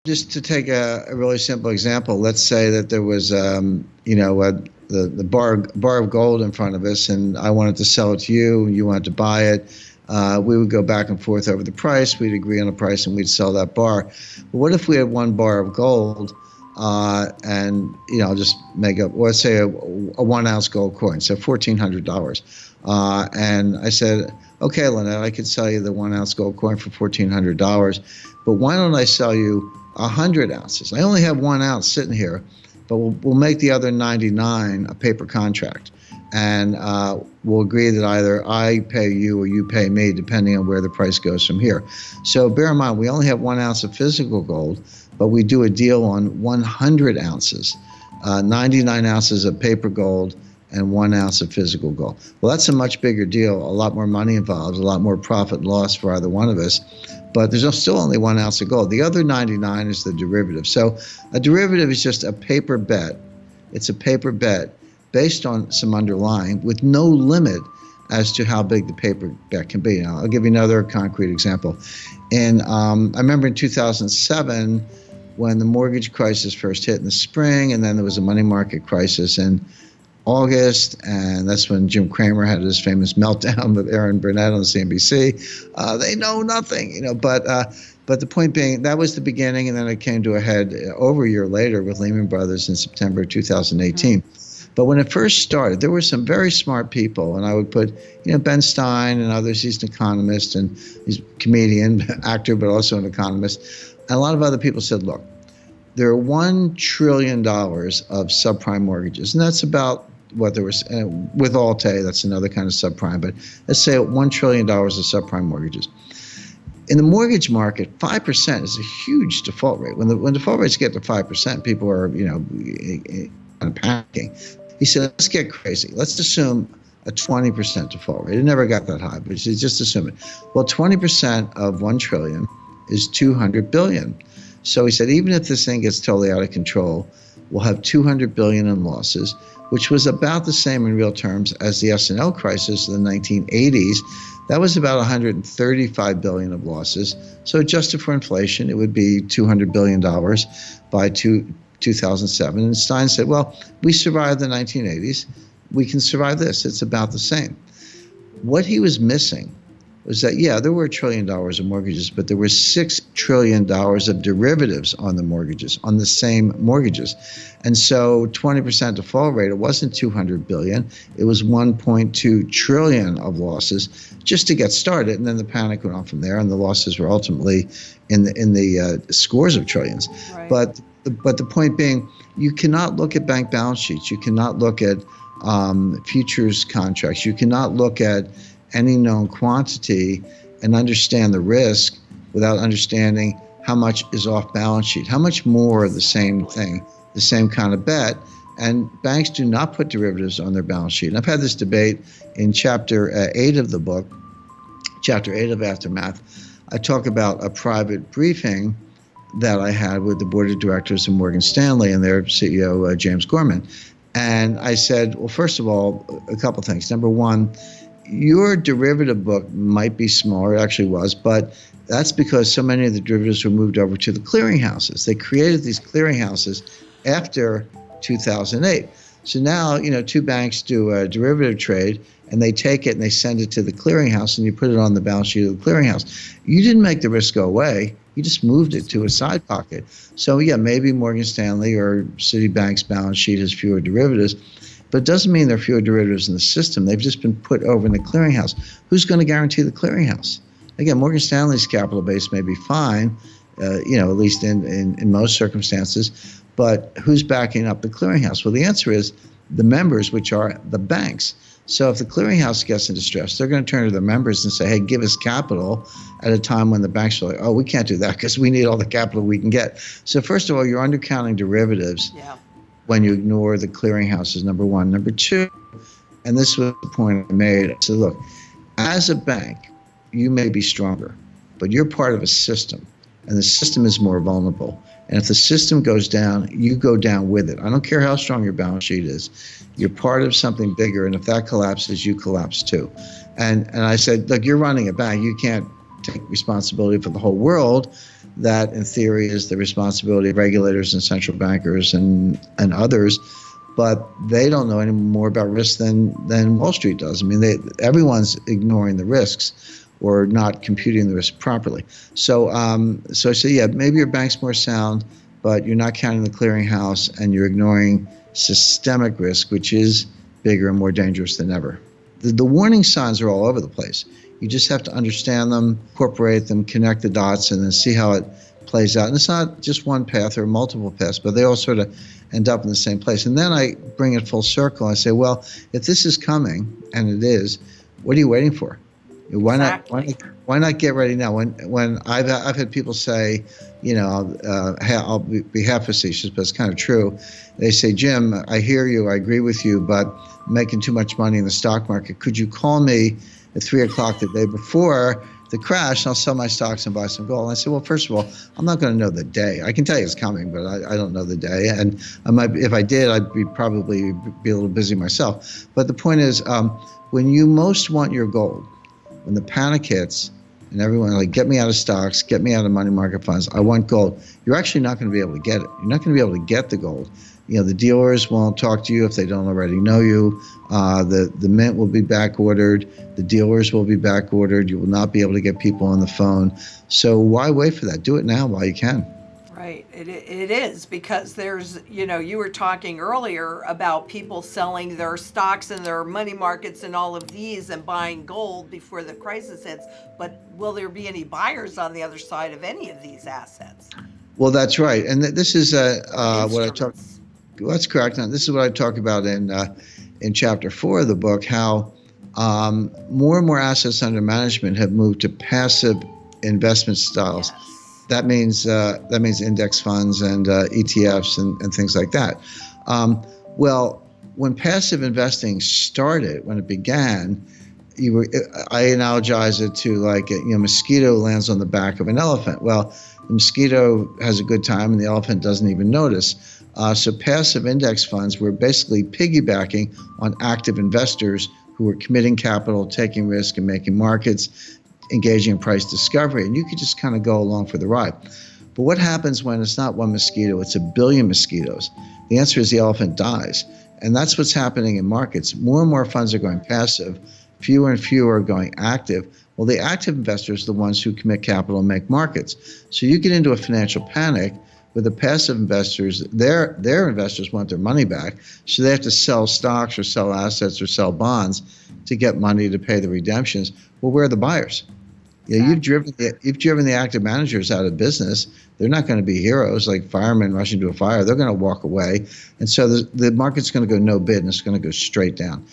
Just to take a really simple example, let's say that there was, the bar of gold in front of us, and I wanted to sell it to you, you wanted to buy it. We would go back and forth over the price. We'd agree on a price, and we'd sell that bar. But what if we had one bar of gold, and I'll just make up, let's say a 1 ounce gold coin, so $1,400. And I said, okay, Lynette, I could sell you the 1 ounce gold coin for $1,400, but why don't I sell you 100 ounces? I only have 1 ounce sitting here, but we'll make the other 99 a paper contract. And we'll agree that either I pay you or you pay me, depending on where the price goes from here. So bear in mind, we only have 1 ounce of physical gold, but we do a deal on 100 ounces, 99 ounces of paper gold, and 1 ounce of physical gold. Well, that's a much bigger deal, a lot more money involved, a lot more profit and loss for either one of us. But there's still only 1 ounce of gold. The other 99 is the derivative. So a derivative is just a paper bet. It's a paper bet based on some underlying with no limit as to how big the paper bet can be. Now, I'll give you another concrete example. And I remember in 2007, when the mortgage crisis first hit in the spring, and then there was a money market crisis in August, and that's when Jim Cramer had his famous meltdown with Aaron Burnett on CNBC. They know nothing, but the point being, that was the beginning, and then it came to a head over a year later with Lehman Brothers in September 2018. But when it first started, there were some very smart people, and I would put, Ben Stein and others. He's an economist, and he's a comedian, actor, but also an economist. And a lot of other people said, look, there are $1 trillion of subprime mortgages, and that's about what there was with Alt-A. That's another kind of subprime, but let's say $1 trillion of subprime mortgages. In the mortgage market, 5% is a huge default rate. When default rates get to 5%, people are kind of panicking. He said, let's get crazy. Let's assume a 20% default rate. It never got that high, but just assume it. Well, 20% of 1 trillion is 200 billion. So he said, even if this thing gets totally out of control, we'll have 200 billion in losses, which was about the same in real terms as the S&L crisis in the 1980s. That was about 135 billion of losses. So adjusted for inflation, it would be $200 billion by 2007. And Stein said, well, we survived the 1980s. We can survive this. It's about the same. What he was missing was that, there were $1 trillion of mortgages, but there were $6 trillion of derivatives on the mortgages, on the same mortgages. And so 20% default rate, it wasn't 200 billion, it was 1.2 trillion of losses just to get started. And then the panic went on from there, and the losses were ultimately in the scores of trillions. Right. But the point being, you cannot look at bank balance sheets. You cannot look at futures contracts. You cannot look at any known quantity and understand the risk without understanding how much is off balance sheet, how much more of the same thing, the same kind of bet. And banks do not put derivatives on their balance sheet. And I've had this debate in chapter 8 of the book, chapter 8 of Aftermath. I talk about a private briefing that I had with the board of directors of Morgan Stanley and their CEO, James Gorman. And I said, well, first of all, a couple things. Number one, your derivative book might be smaller, it actually was, but that's because so many of the derivatives were moved over to the clearinghouses. They created these clearinghouses after 2008. So now, two banks do a derivative trade, and they take it and they send it to the clearinghouse, and you put it on the balance sheet of the clearinghouse. You didn't make the risk go away. You just moved it to a side pocket. So maybe Morgan Stanley or Citibank's balance sheet has fewer derivatives, but it doesn't mean there are fewer derivatives in the system. They've just been put over in the clearinghouse. Who's going to guarantee the clearinghouse? Again, Morgan Stanley's capital base may be fine, at least in most circumstances, but who's backing up the clearinghouse? Well, the answer is the members, which are the banks. So if the clearinghouse gets in distress, they're going to turn to their members and say, hey, give us capital, at a time when the banks are like, oh, we can't do that because we need all the capital we can get. So first of all, you're undercounting derivatives when you ignore the clearinghouses, number one. Number two, and this was the point I made, I said, look, as a bank, you may be stronger, but you're part of a system, and the system is more vulnerable. And if the system goes down, you go down with it. I don't care how strong your balance sheet is. You're part of something bigger, and if that collapses, you collapse too. And I said, look, you're running a bank. You can't take responsibility for the whole world, that in theory is the responsibility of regulators and central bankers and others, but they don't know any more about risk than Wall Street does. I mean, everyone's ignoring the risks or not computing the risk properly. So I say, yeah, maybe your bank's more sound, but you're not counting the clearinghouse and you're ignoring systemic risk, which is bigger and more dangerous than ever. The warning signs are all over the place. You just have to understand them, incorporate them, connect the dots, and then see how it plays out. And it's not just one path or multiple paths, but they all sort of end up in the same place. And then I bring it full circle. I say, well, if this is coming, and it is, what are you waiting for? Why not get ready now? When I've had people say, I'll be half facetious, but it's kind of true. They say, Jim, I hear you, I agree with you, but I'm making too much money in the stock market. Could you call me at 3 o'clock the day before the crash, and I'll sell my stocks and buy some gold? And I said, well, first of all, I'm not going to know the day. I can tell you it's coming, but I don't know the day. And if I did, I'd probably be a little busy myself. But the point is, when you most want your gold, when the panic hits and everyone like, get me out of stocks, get me out of money market funds, I want gold, you're actually not going to be able to get it. You're not going to be able to get the gold. The dealers won't talk to you if they don't already know you. The mint will be back ordered. The dealers will be back ordered. You will not be able to get people on the phone. So why wait for that? Do it now while you can. Right. It is, because there's, you were talking earlier about people selling their stocks and their money markets and all of these and buying gold before the crisis hits. But will there be any buyers on the other side of any of these assets? Well, that's right. And this is what I talk. That's correct. Now, this is what I talk about in chapter 4 of the book, how more and more assets under management have moved to passive investment styles. Yes. That means index funds and ETFs and things like that. Well, when passive investing started, when it began, I analogize it to like a mosquito lands on the back of an elephant. Well, the mosquito has a good time and the elephant doesn't even notice. So passive index funds were basically piggybacking on active investors who were committing capital, taking risk, and making markets, engaging in price discovery, and you could just kind of go along for the ride. But what happens when it's not one mosquito, it's a billion mosquitoes? The answer is the elephant dies. And that's what's happening in markets. More and more funds are going passive, fewer and fewer are going active. Well, the active investors are the ones who commit capital and make markets. So you get into a financial panic with the passive investors. Their investors want their money back, so they have to sell stocks or sell assets or sell bonds to get money to pay the redemptions. Well, where are the buyers? Yeah, you've driven the active managers out of business. They're not going to be heroes like firemen rushing to a fire. They're going to walk away. And so the market's going to go no bid, and it's going to go straight down.